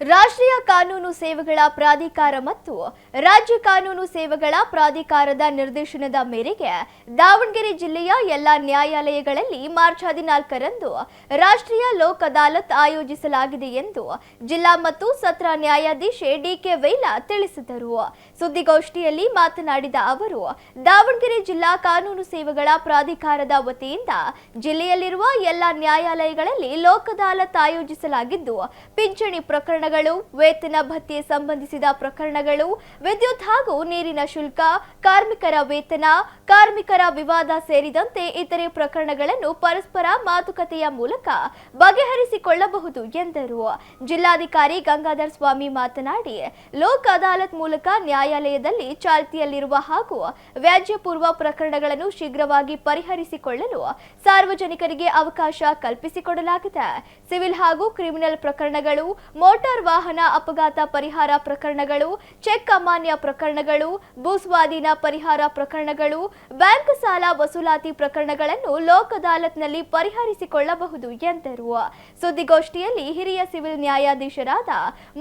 ರಾಷ್ಟ್ರೀಯ ಕಾನೂನು ಸೇವೆಗಳ ಪ್ರಾಧಿಕಾರ ಮತ್ತು ರಾಜ್ಯ ಕಾನೂನು ಸೇವೆಗಳ ಪ್ರಾಧಿಕಾರದ ನಿರ್ದೇಶನದ ಮೇರೆಗೆ ದಾವಣಗೆರೆ ಜಿಲ್ಲೆಯ ಎಲ್ಲ ನ್ಯಾಯಾಲಯಗಳಲ್ಲಿ ಮಾರ್ಚ್ 14ರಂದು ರಾಷ್ಟ್ರೀಯ ಲೋಕ್ ಅದಾಲತ್ ಆಯೋಜಿಸಲಾಗಿದೆ ಎಂದು ಜಿಲ್ಲಾ ಮತ್ತು ಸತ್ರ ನ್ಯಾಯಾಧೀಶೆ ಡಿಕೆ ವೈಲಾ ತಿಳಿಸಿದರು. ಸುದ್ದಿಗೋಷ್ಠಿಯಲ್ಲಿ ಮಾತನಾಡಿದ ಅವರು, ದಾವಣಗೆರೆ ಜಿಲ್ಲಾ ಕಾನೂನು ಸೇವೆಗಳ ಪ್ರಾಧಿಕಾರದ ವತಿಯಿಂದ ಜಿಲ್ಲೆಯಲ್ಲಿರುವ ಎಲ್ಲ ನ್ಯಾಯಾಲಯಗಳಲ್ಲಿ ಲೋಕ್ ಅದಾಲತ್ ಆಯೋಜಿಸಲಾಗಿದ್ದು, ಪಿಂಚಣಿ ಪ್ರಕರಣ, ವೇತನ ಭತ್ಯೆ ಸಂಬಂಧಿಸಿದ ಪ್ರಕರಣಗಳು, ವಿದ್ಯುತ್ ಹಾಗೂ ನೀರಿನ ಶುಲ್ಕ, ಕಾರ್ಮಿಕರ ವೇತನ, ಕಾರ್ಮಿಕರ ವಿವಾದ ಸೇರಿದಂತೆ ಇತರೆ ಪ್ರಕರಣಗಳನ್ನು ಪರಸ್ಪರ ಮಾತುಕತೆಯ ಮೂಲಕ ಬಗೆಹರಿಸಿಕೊಳ್ಳಬಹುದು ಎಂದರು. ಜಿಲ್ಲಾಧಿಕಾರಿ ಗಂಗಾಧರ್ ಸ್ವಾಮಿ ಮಾತನಾಡಿ, ಲೋಕ್ ಅದಾಲತ್ ಮೂಲಕ ನ್ಯಾಯಾಲಯದಲ್ಲಿ ಚಾಲ್ತಿಯಲ್ಲಿರುವ ಹಾಗೂ ವ್ಯಾಜ್ಯಪೂರ್ವ ಪ್ರಕರಣಗಳನ್ನು ಶೀಘ್ರವಾಗಿ ಪರಿಹರಿಸಿಕೊಳ್ಳಲು ಸಾರ್ವಜನಿಕರಿಗೆ ಅವಕಾಶ ಕಲ್ಪಿಸಿಕೊಡಲಾಗಿದೆ. ಸಿವಿಲ್ ಹಾಗೂ ಕ್ರಿಮಿನಲ್ ಪ್ರಕರಣಗಳು, ಮೋಟಾರ್ ವಾಹನ ಅಪಘಾತ ಪರಿಹಾರ ಪ್ರಕರಣಗಳು, ಚೆಕ್ ಅಮಾನ್ಯ ಪ್ರಕರಣಗಳು, ಭೂಸ್ವಾಧೀನ ಪರಿಹಾರ ಪ್ರಕರಣಗಳು, ಬ್ಯಾಂಕ್ ಸಾಲ ವಸೂಲಾತಿ ಪ್ರಕರಣಗಳನ್ನು ಲೋಕ್ ಅದಾಲತ್ನಲ್ಲಿ ಪರಿಹರಿಸಿಕೊಳ್ಳಬಹುದು ಎಂದರು. ಸುದ್ದಿಗೋಷ್ಠಿಯಲ್ಲಿ ಹಿರಿಯ ಸಿವಿಲ್ ನ್ಯಾಯಾಧೀಶರಾದ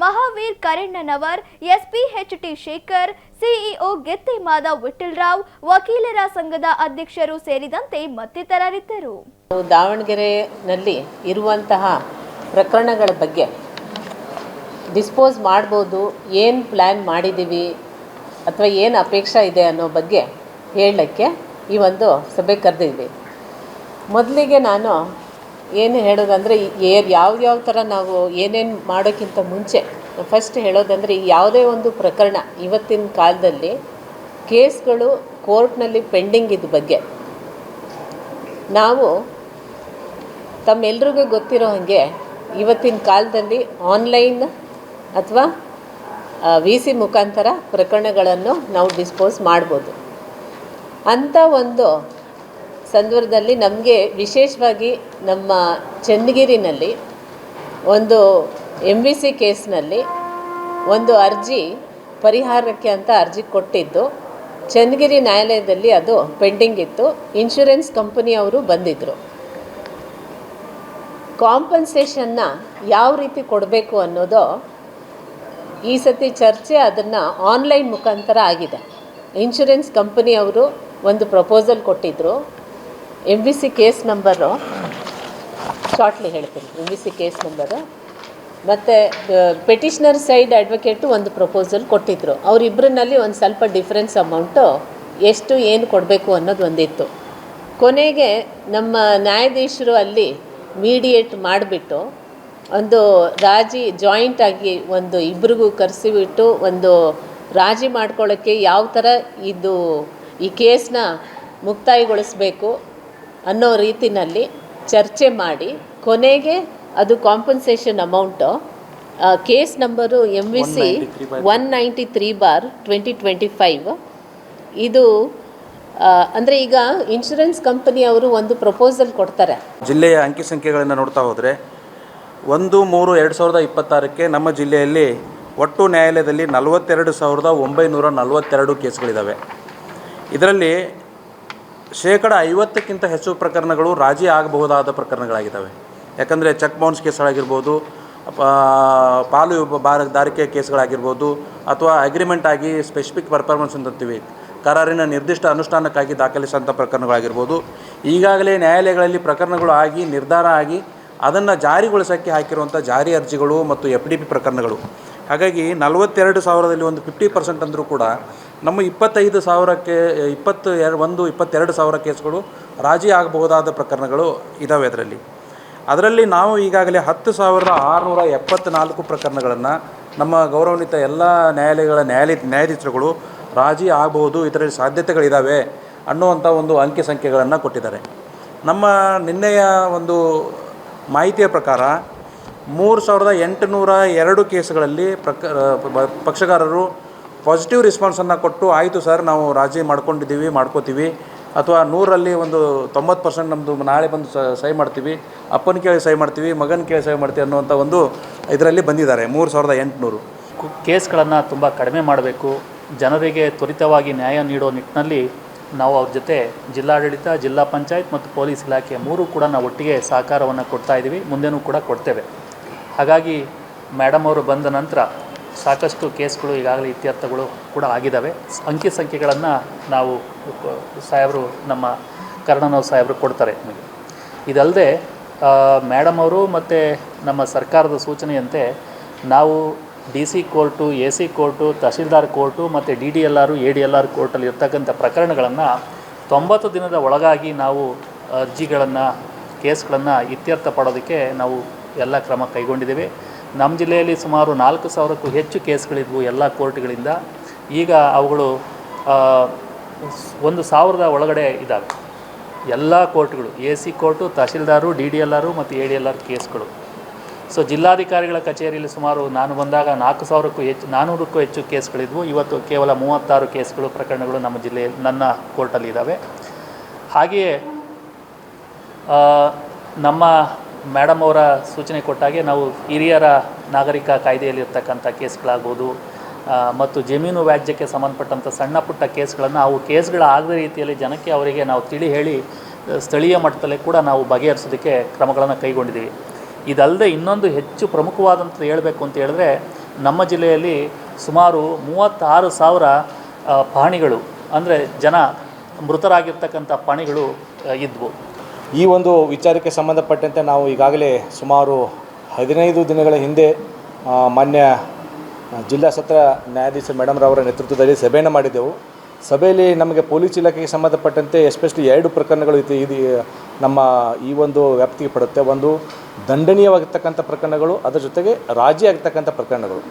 Mahaveer Karennanavar, SP HT. Shekhar, CEO Gette Madhav Vitthalrao, ವಕೀಲರ ಸಂಘದ ಅಧ್ಯಕ್ಷರು ಸೇರಿದಂತೆ ಮತ್ತಿತರರಿದ್ದರು. ದಾವಣಗೆರೆಯಲ್ಲಿ ಇರುವಂತಹ ಪ್ರಕರಣಗಳ ಬಗ್ಗೆ ಡಿಸ್ಪೋಸ್ ಮಾಡ್ಬೋದು, ಏನು ಪ್ಲ್ಯಾನ್ ಮಾಡಿದ್ದೀವಿ ಅಥವಾ ಏನು ಅಪೇಕ್ಷೆ ಇದೆ ಅನ್ನೋ ಬಗ್ಗೆ ಹೇಳಲಿಕ್ಕೆ ಈ ಒಂದು ಸಭೆ ಕರೆದಿದ್ವಿ. ಮೊದಲಿಗೆ ನಾನು ಏನು ಹೇಳೋದಂದರೆ, ಯಾವ ಥರ ನಾವು ಏನೇನು ಮಾಡೋಕ್ಕಿಂತ ಮುಂಚೆ ಫಸ್ಟ್ ಹೇಳೋದಂದರೆ, ಯಾವುದೇ ಒಂದು ಪ್ರಕರಣ ಇವತ್ತಿನ ಕಾಲದಲ್ಲಿ ಕೇಸ್ಗಳು ಕೋರ್ಟ್ನಲ್ಲಿ ಪೆಂಡಿಂಗ್ ಇದ್ದ ಬಗ್ಗೆ ನಾವು ತಮ್ಮೆಲ್ರಿಗೂ ಗೊತ್ತಿರೋ ಹಾಗೆ ಇವತ್ತಿನ ಕಾಲದಲ್ಲಿ ಆನ್ಲೈನ್ ಅಥವಾ VC ಮುಖಾಂತರ ಪ್ರಕರಣಗಳನ್ನು ನಾವು ಡಿಸ್ಪೋಸ್ ಮಾಡ್ಬೋದು. ಅಂಥ ಒಂದು ಸಂದರ್ಭದಲ್ಲಿ ನಮಗೆ ವಿಶೇಷವಾಗಿ ನಮ್ಮ ಚನ್ನಗಿರಿನಲ್ಲಿ ಒಂದು MVC ಕೇಸ್ನಲ್ಲಿ ಒಂದು ಅರ್ಜಿ ಪರಿಹಾರಕ್ಕೆ ಅಂತ ಅರ್ಜಿ ಕೊಟ್ಟಿದ್ದು, ಚನ್ನಗಿರಿ ನ್ಯಾಯಾಲಯದಲ್ಲಿ ಅದು ಪೆಂಡಿಂಗ್ ಇತ್ತು. ಇನ್ಶೂರೆನ್ಸ್ ಕಂಪನಿಯವರು ಬಂದಿದ್ದರು. ಕಾಂಪನ್ಸೇಷನ್ನ ಯಾವ ರೀತಿ ಕೊಡಬೇಕು ಅನ್ನೋದು ಈ ಸತಿ ಚರ್ಚೆ ಅದನ್ನು ಆನ್ಲೈನ್ ಮುಖಾಂತರ ಆಗಿದೆ. ಇನ್ಶೂರೆನ್ಸ್ ಕಂಪನಿಯವರು ಒಂದು ಪ್ರಪೋಸಲ್ ಕೊಟ್ಟಿದ್ದರು. MVC ಕೇಸ್ ನಂಬರು ಶಾರ್ಟ್ಲಿ ಹೇಳ್ತೀನಿ. MVC ಕೇಸ್ ನಂಬರು ಮತ್ತು ಪೆಟಿಷನರ್ ಸೈಡ್ ಅಡ್ವೊಕೇಟು ಒಂದು ಪ್ರಪೋಸಲ್ ಕೊಟ್ಟಿದ್ದರು. ಅವರಿಬ್ಬರಲ್ಲಿ ಒಂದು ಸ್ವಲ್ಪ ಡಿಫ್ರೆನ್ಸ್ ಅಮೌಂಟು ಎಷ್ಟು ಏನು ಕೊಡಬೇಕು ಅನ್ನೋದು ಒಂದಿತ್ತು. ಕೊನೆಗೆ ನಮ್ಮ ನ್ಯಾಯಾಧೀಶರು ಅಲ್ಲಿ ಮೀಡಿಯೇಟ್ ಮಾಡಿಬಿಟ್ಟು ಒಂದು ಜಾಯಿಂಟಾಗಿ ಒಂದು ಇಬ್ಬರಿಗೂ ಕರೆಸಿಬಿಟ್ಟು ಒಂದು ರಾಜಿ ಮಾಡ್ಕೊಳ್ಳೋಕ್ಕೆ ಯಾವ ಥರ ಈ ಕೇಸನ್ನ ಮುಕ್ತಾಯಗೊಳಿಸಬೇಕು ಅನ್ನೋ ರೀತಿಯಲ್ಲಿ ಚರ್ಚೆ ಮಾಡಿ ಕೊನೆಗೆ ಅದು compensation amount case number MVC 193/2025 ಇದು ಅಂದರೆ ಈಗ ಇನ್ಶೂರೆನ್ಸ್ ಕಂಪನಿಯವರು ಒಂದು ಪ್ರಪೋಸಲ್ ಕೊಡ್ತಾರೆ. ಜಿಲ್ಲೆಯ ಅಂಕಿ ಸಂಖ್ಯೆಗಳನ್ನು ನೋಡ್ತಾ ಹೋದರೆ 1/3/2026 ನಮ್ಮ ಜಿಲ್ಲೆಯಲ್ಲಿ ಒಟ್ಟು ನ್ಯಾಯಾಲಯದಲ್ಲಿ 42,942 ಕೇಸ್ಗಳಿದ್ದಾವೆ. ಇದರಲ್ಲಿ 50% ಹೆಚ್ಚು ಪ್ರಕರಣಗಳು ರಾಜಿ ಆಗಬಹುದಾದ ಪ್ರಕರಣಗಳಾಗಿದ್ದಾವೆ. ಯಾಕಂದರೆ ಚೆಕ್ ಬೌನ್ಸ್ ಕೇಸ್ಗಳಾಗಿರ್ಬೋದು, ಪಾಲು ಬಾರದಾರಿಕೆ ಕೇಸ್ಗಳಾಗಿರ್ಬೋದು, ಅಥವಾ ಅಗ್ರಿಮೆಂಟ್ ಆಗಿ ಸ್ಪೆಸಿಫಿಕ್ ಪರ್ಫಾರ್ಮೆನ್ಸ್ ಅಂತೀವಿ, ಕರಾರಿನ ನಿರ್ದಿಷ್ಟ ಅನುಷ್ಠಾನಕ್ಕಾಗಿ ದಾಖಲಿಸಿದಂಥ ಪ್ರಕರಣಗಳಾಗಿರ್ಬೋದು. ಈಗಾಗಲೇ ನ್ಯಾಯಾಲಯಗಳಲ್ಲಿ ಪ್ರಕರಣಗಳು ಆಗಿ ನಿರ್ಧಾರ ಆಗಿ ಅದನ್ನು ಜಾರಿಗೊಳಿಸೋಕ್ಕೆ ಹಾಕಿರುವಂಥ ಜಾರಿ ಅರ್ಜಿಗಳು ಮತ್ತು FDP ಪ್ರಕರಣಗಳು. ಹಾಗಾಗಿ 42,000ದಲ್ಲಿ ಒಂದು 50% ಅಂದರೂ ಕೂಡ ನಮ್ಮ 22,000 ಕೇಸ್ಗಳು ರಾಜಿ ಆಗಬಹುದಾದ ಪ್ರಕರಣಗಳು ಇದ್ದಾವೆ. ಅದರಲ್ಲಿ ನಾವು ಈಗಾಗಲೇ 10,674 ಪ್ರಕರಣಗಳನ್ನು ನಮ್ಮ ಗೌರವಾನ್ವಿತ ಎಲ್ಲ ನ್ಯಾಯಾಲಯಗಳ ನ್ಯಾಯಾಧೀಶರುಗಳು ರಾಜಿ ಆಗಬಹುದು, ಇದರಲ್ಲಿ ಸಾಧ್ಯತೆಗಳಿದ್ದಾವೆ ಅನ್ನುವಂಥ ಒಂದು ಅಂಕಿ ಸಂಖ್ಯೆಗಳನ್ನು ಕೊಟ್ಟಿದ್ದಾರೆ. ನಮ್ಮ ನಿನ್ನೆಯ ಒಂದು ಮಾಹಿತಿಯ ಪ್ರಕಾರ 3,802 ಕೇಸ್ಗಳಲ್ಲಿ ಪಕ್ಷಗಾರರು ಪಾಸಿಟಿವ್ ರೆಸ್ಪಾನ್ಸನ್ನು ಕೊಟ್ಟು, ಆಯಿತು ಸರ್ ನಾವು ರಾಜಿ ಮಾಡ್ಕೋತೀವಿ, ಅಥವಾ 100ರಲ್ಲಿ ಒಂದು 90% ನಮ್ಮದು ನಾಳೆ ಬಂದು ಸಹಿ ಮಾಡ್ತೀವಿ, ಅಪ್ಪನ ಕೇಳಿ ಸಹಿ ಮಾಡ್ತೀವಿ, ಮಗನ ಕೇಳಿ ಸಹಿ ಮಾಡ್ತೀವಿ ಅನ್ನುವಂಥ ಒಂದು ಇದರಲ್ಲಿ ಬಂದಿದ್ದಾರೆ. 3,800 ಕೇಸ್ಗಳನ್ನು ತುಂಬ ಕಡಿಮೆ ಮಾಡಬೇಕು, ಜನರಿಗೆ ತ್ವರಿತವಾಗಿ ನ್ಯಾಯ ನೀಡೋ ನಿಟ್ಟಿನಲ್ಲಿ ನಾವು ಅವ್ರ ಜೊತೆ ಜಿಲ್ಲಾಡಳಿತ, ಜಿಲ್ಲಾ ಪಂಚಾಯತ್ ಮತ್ತು ಪೊಲೀಸ್ ಇಲಾಖೆ ಮೂರೂ ಕೂಡ ನಾವು ಒಟ್ಟಿಗೆ ಸಹಕಾರವನ್ನು ಕೊಡ್ತಾ ಇದ್ದೀವಿ, ಮುಂದೆನೂ ಕೂಡ ಕೊಡ್ತೇವೆ. ಹಾಗಾಗಿ ಮೇಡಮ್ ಅವರು ಬಂದ ನಂತರ ಸಾಕಷ್ಟು ಕೇಸ್ಗಳು ಈಗಾಗಲೇ ಇತ್ಯರ್ಥಗಳು ಕೂಡ ಆಗಿದ್ದಾವೆ. ಅಂಕಿ ಸಂಖ್ಯೆಗಳನ್ನು ನಾವು ಸಾಹೇಬರು ನಮ್ಮ ಕರ್ಣನವ್ ಸಾಹೇಬರು ಕೊಡ್ತಾರೆ ನಮಗೆ. ಇದಲ್ಲದೆ ಮೇಡಮ್ ಅವರು ಮತ್ತು ನಮ್ಮ ಸರ್ಕಾರದ ಸೂಚನೆಯಂತೆ ನಾವು DC court, AC court, tahsildar court ಮತ್ತು DDLR, ADLR ಕೋರ್ಟಲ್ಲಿ ಇರ್ತಕ್ಕಂಥ ಪ್ರಕರಣಗಳನ್ನು 90 ದಿನದ ಒಳಗಾಗಿ ನಾವು ಅರ್ಜಿಗಳನ್ನು, ಕೇಸ್ಗಳನ್ನು ಇತ್ಯರ್ಥ ಪಡೋದಕ್ಕೆ ನಾವು ಎಲ್ಲ ಕ್ರಮ ಕೈಗೊಂಡಿದ್ದೇವೆ. ನಮ್ಮ ಜಿಲ್ಲೆಯಲ್ಲಿ ಸುಮಾರು 4,000ಕ್ಕೂ ಹೆಚ್ಚು ಕೇಸ್ಗಳಿದ್ವು ಎಲ್ಲ ಕೋರ್ಟ್ಗಳಿಂದ. ಈಗ ಅವುಗಳು 1,000 ಒಳಗಡೆ ಇದ್ದಾವೆ ಎಲ್ಲ ಕೋರ್ಟ್ಗಳು, AC ಕೋರ್ಟು, ತಹಶೀಲ್ದಾರು, DDLR ಮತ್ತು ADLR ಕೇಸ್ಗಳು. ಸೊ ಜಿಲ್ಲಾಧಿಕಾರಿಗಳ ಕಚೇರಿಯಲ್ಲಿ ಸುಮಾರು ನಾನು ಬಂದಾಗ 400ಕ್ಕೂ ಹೆಚ್ಚು ಕೇಸ್ಗಳಿದ್ವು. ಇವತ್ತು ಕೇವಲ 36 ಕೇಸ್ಗಳು, ಪ್ರಕರಣಗಳು ನಮ್ಮ ಜಿಲ್ಲೆಯಲ್ಲಿ, ನನ್ನ ಕೋರ್ಟಲ್ಲಿ ಇದ್ದಾವೆ. ಹಾಗೆಯೇ ನಮ್ಮ ಮೇಡಮ್ ಅವರ ಸೂಚನೆ ಕೊಟ್ಟಾಗೆ ನಾವು ಹಿರಿಯರ ನಾಗರಿಕ ಕಾಯ್ದೆಯಲ್ಲಿರ್ತಕ್ಕಂಥ ಕೇಸ್ಗಳಾಗ್ಬೋದು ಮತ್ತು ಜಮೀನು ವ್ಯಾಜ್ಯಕ್ಕೆ ಸಂಬಂಧಪಟ್ಟಂಥ ಸಣ್ಣ ಪುಟ್ಟ ಕೇಸ್ಗಳನ್ನು, ಅವು ಕೇಸ್ಗಳಾಗದ ರೀತಿಯಲ್ಲಿ ಜನಕ್ಕೆ ಅವರಿಗೆ ನಾವು ತಿಳಿ ಹೇಳಿ ಸ್ಥಳೀಯ ಮಟ್ಟದಲ್ಲೇ ಕೂಡ ನಾವು ಬಗೆಹರಿಸೋದಕ್ಕೆ ಕ್ರಮಗಳನ್ನು ಕೈಗೊಂಡಿದ್ದೀವಿ. ಇದಲ್ಲದೆ ಇನ್ನೊಂದು ಹೆಚ್ಚು ಪ್ರಮುಖವಾದಂಥದ್ದು ಹೇಳಬೇಕು ಅಂತ ಹೇಳಿದ್ರೆ, ನಮ್ಮ ಜಿಲ್ಲೆಯಲ್ಲಿ ಸುಮಾರು 36,000 ಪಹಣಿಗಳು, ಅಂದರೆ ಜನ ಮೃತರಾಗಿರ್ತಕ್ಕಂಥ ಪಹಣಿಗಳು ಇದ್ವು. ಈ ಒಂದು ವಿಚಾರಕ್ಕೆ ಸಂಬಂಧಪಟ್ಟಂತೆ ನಾವು ಈಗಾಗಲೇ ಸುಮಾರು 15 ದಿನಗಳ ಹಿಂದೆ ಮಾನ್ಯ ಜಿಲ್ಲಾ ಸತ್ರ ನ್ಯಾಯಾಧೀಶ ಮೇಡಮ್ರವರ ನೇತೃತ್ವದಲ್ಲಿ ಸಭೆಯನ್ನು ಮಾಡಿದ್ದೆವು. ಸಭೆಯಲ್ಲಿ ನಮಗೆ ಪೊಲೀಸ್ ಇಲಾಖೆಗೆ ಸಂಬಂಧಪಟ್ಟಂತೆ ಎಸ್ಪೆಷಲಿ 2 ಪ್ರಕರಣಗಳು ಇದು ನಮ್ಮ ಈ ಒಂದು ವ್ಯಾಪ್ತಿಗೆ ಪಡುತ್ತೆ. ಒಂದು ದಂಡನೀಯವಾಗಿರ್ತಕ್ಕಂಥ ಪ್ರಕರಣಗಳು, ಅದರ ಜೊತೆಗೆ ರಾಜಿ ಆಗ್ತಕ್ಕಂಥ ಪ್ರಕರಣಗಳು.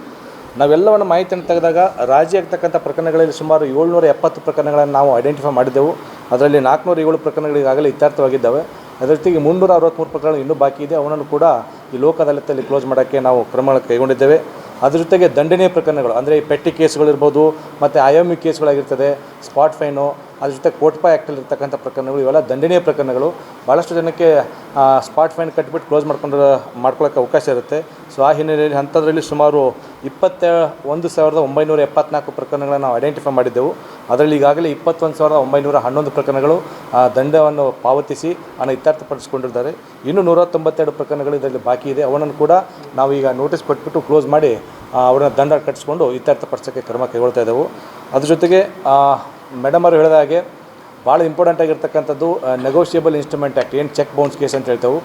ನಾವೆಲ್ಲವನ್ನು ಮಾಹಿತಿಯನ್ನು ತೆಗೆದಾಗ ರಾಜಿ ಆಗ್ತಕ್ಕಂಥ ಪ್ರಕರಣಗಳಲ್ಲಿ ಸುಮಾರು 770 ಪ್ರಕರಣಗಳನ್ನು ನಾವು ಐಡೆಂಟಿಫೈ ಮಾಡಿದ್ದೆವು. ಅದರಲ್ಲಿ 407 ಪ್ರಕರಣಗಳು ಈಗಾಗಲೇ ಇತ್ಯರ್ಥವಾಗಿದ್ದಾವೆ. ಅದರ ಜೊತೆಗೆ 363 ಪ್ರಕರಣಗಳು ಇನ್ನೂ ಬಾಕಿ ಇದೆ. ಅವನನ್ನು ಕೂಡ ಈ ಲೋಕ ಅದಾಲತಲ್ಲಿ ಕ್ಲೋಸ್ ಮಾಡೋಕ್ಕೆ ನಾವು ಕ್ರಮಗಳನ್ನು ಕೈಗೊಂಡಿದ್ದೇವೆ. ಅದ್ರ ಜೊತೆಗೆ ದಂಡನೀಯ ಪ್ರಕರಣಗಳು, ಅಂದರೆ ಈ ಪೆಟ್ಟಿ ಕೇಸ್ಗಳಿರ್ಬೋದು ಮತ್ತು IME ಕೇಸ್ಗಳಾಗಿರ್ತದೆ, ಸ್ಪಾಟ್ ಫೈನು, ಅದ್ರ ಜೊತೆ ಕೋಟ್ಪಾ ಆ್ಯಕ್ಟಲ್ಲಿರ್ತಕ್ಕಂಥ ಪ್ರಕರಣಗಳು, ಇವೆಲ್ಲ ದಂಡನೀಯ ಪ್ರಕರಣಗಳು. ಭಾಳಷ್ಟು ಜನಕ್ಕೆ ಸ್ಪಾಟ್ ಫೈನ್ ಕಟ್ಟಿಬಿಟ್ಟು ಕ್ಲೋಸ್ ಮಾಡ್ಕೊಳ್ಳೋಕ್ಕೆ ಅವಕಾಶ ಇರುತ್ತೆ. ಸೊ ಆ ಹಿನ್ನೆಲೆಯಲ್ಲಿ ಅಂಥದ್ರಲ್ಲಿ ಸುಮಾರು 21,974 ಪ್ರಕರಣಗಳನ್ನು ನಾವು ಐಡೆಂಟಿಫೈ ಮಾಡಿದ್ದೆವು. ಅದರಲ್ಲಿ ಈಗಾಗಲೇ 21,911 ಪ್ರಕರಣಗಳು ದಂಡವನ್ನು ಪಾವತಿಸಿ ಹಣ ಇತ್ಯರ್ಥಪಡಿಸಿಕೊಂಡಿದ್ದಾರೆ. ಇನ್ನು 192 ಪ್ರಕರಣಗಳು ಇದರಲ್ಲಿ ಬಾಕಿ ಇದೆ. ಅವನನ್ನು ಕೂಡ ನಾವು ಈಗ ನೋಟಿಸ್ ಕೊಟ್ಬಿಟ್ಟು ಕ್ಲೋಸ್ ಮಾಡಿ ಅವ್ರನ್ನ ದಂಡ ಕಟ್ಟಿಸ್ಕೊಂಡು ಇತ್ಯರ್ಥಪಡಿಸೋಕ್ಕೆ ಕ್ರಮ ಕೈಗೊಳ್ತಾ ಇದ್ದೆವು. ಅದ್ರ ಜೊತೆಗೆ ಮೇಡಮ್ ಅವರು ಹೇಳಿದ ಹಾಗೆ ಭಾಳ ಇಂಪಾರ್ಟೆಂಟ್ ಆಗಿರ್ತಕ್ಕಂಥದ್ದು ನೆಗೋಷಿಯಬಲ್ ಇನ್ಸ್ಟ್ರೂಮೆಂಟ್ ಆ್ಯಕ್ಟ್, ಏನು ಚೆಕ್ ಬೌನ್ಸ್ ಕೇಸ್ ಅಂತ ಹೇಳ್ತೇವೆ.